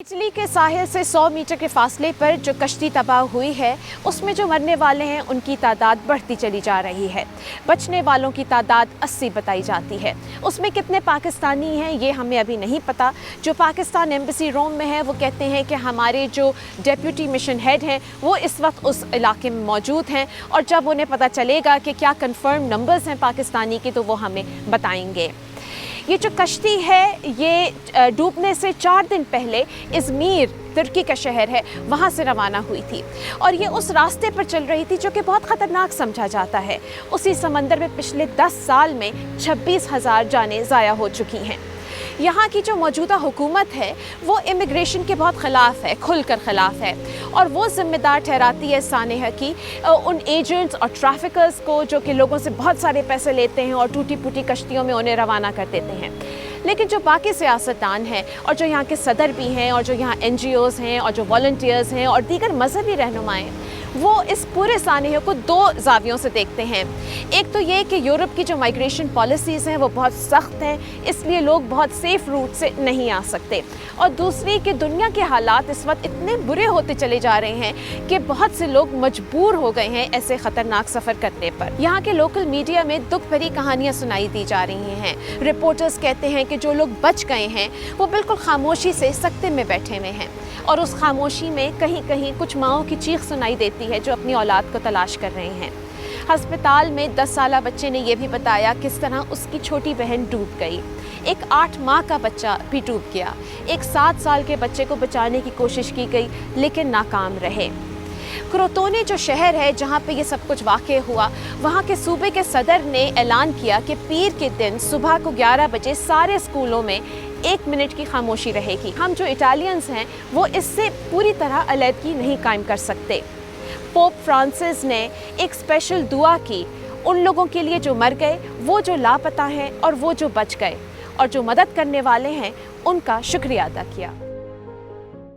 Italy के साहिल से 100 metre के फासले पर जो कश्ती तबाह हुई है उसमें जो मरने वाले हैं उनकी तादाद बढ़ती चली जा रही है। बचने वालों की तादाद 80 बताई जाती है। उसमें कितने पाकिस्तानी हैं ये हमें अभी नहीं पता। जो पाकिस्तान एम्बेसी रोम में है वो कहते हैं कि हमारे जो डेप्यूटी मिशन हेड हैं वो इस वक्त उस इलाके में मौजूद हैं और जब उन्हें पता चलेगा कि क्या कंफर्म नंबर्स हैं पाकिस्तानी के तो वो हमें बताएंगे। ये जो कश्ती है ये डूबने से 4 दिन पहले इज़मीर तुर्की का शहर है वहाँ से रवाना हुई थी और ये उस रास्ते पर चल रही थी जो कि बहुत ख़तरनाक समझा जाता है। उसी समंदर में पिछले 10 साल में 26,000 जानें ज़ाया हो चुकी हैं। यहाँ की जो मौजूदा हुकूमत है वो इमिग्रेशन के बहुत ख़िलाफ़ है, खुलकर ख़िलाफ़ है और वो ज़िम्मेदार ठहराती है सानेहा की उन एजेंट्स और ट्रैफिकर्स को जो कि लोगों से बहुत सारे पैसे लेते हैं और टूटी फूटी कश्तियों में उन्हें रवाना कर देते हैं। लेकिन जो बाकी सियासतदान हैं और जो यहाँ के सदर भी हैं और जो यहाँ NGOs हैं और जो वॉलंटियर्स हैं और दीगर मजहबी रहनुमाएँ हैं वो इस पूरे सानेहे को 2 ज़ावियों से देखते हैं। एक तो ये कि यूरोप की जो माइग्रेशन पॉलिसीज़ हैं वो बहुत सख्त हैं इसलिए लोग बहुत सेफ़ रूट से नहीं आ सकते और दूसरी कि दुनिया के हालात इस वक्त इतने बुरे होते चले जा रहे हैं कि बहुत से लोग मजबूर हो गए हैं ऐसे ख़तरनाक सफ़र करने पर। यहाँ के लोकल मीडिया में दुख भरी कहानियाँ सुनाई दी जा रही हैं। रिपोर्टर्स कहते हैं कि जो लोग बच गए हैं वो बिल्कुल खामोशी से सकते में बैठे हुए हैं और उस खामोशी में कहीं कहीं कुछ माँओं की चीख सुनाई देती है जो अपनी औलाद को तलाश कर रहे हैं। हस्पताल में 10 साला बच्चे ने यह भी बताया किस तरह उसकी छोटी बहन डूब गई। एक 8 माह का बच्चा भी डूब गया। एक 7 साल के बच्चे को बचाने की कोशिश की गई लेकिन नाकाम रहे। क्रोतोने जो शहर है जहाँ पे ये सब कुछ वाक़या हुआ वहाँ के सूबे के सदर ने ऐलान किया कि पीर के दिन सुबह को 11 बजे सारे स्कूलों में 1 मिनट की खामोशी रहेगी। हम जो इटालियंस हैं वो इससे पूरी तरह अलहदगी नहीं कायम कर सकते। पोप फ्रांसिस ने एक स्पेशल दुआ की उन लोगों के लिए जो मर गए, वो जो लापता हैं और वो जो बच गए और जो मदद करने वाले हैं उनका शुक्रिया अदा किया।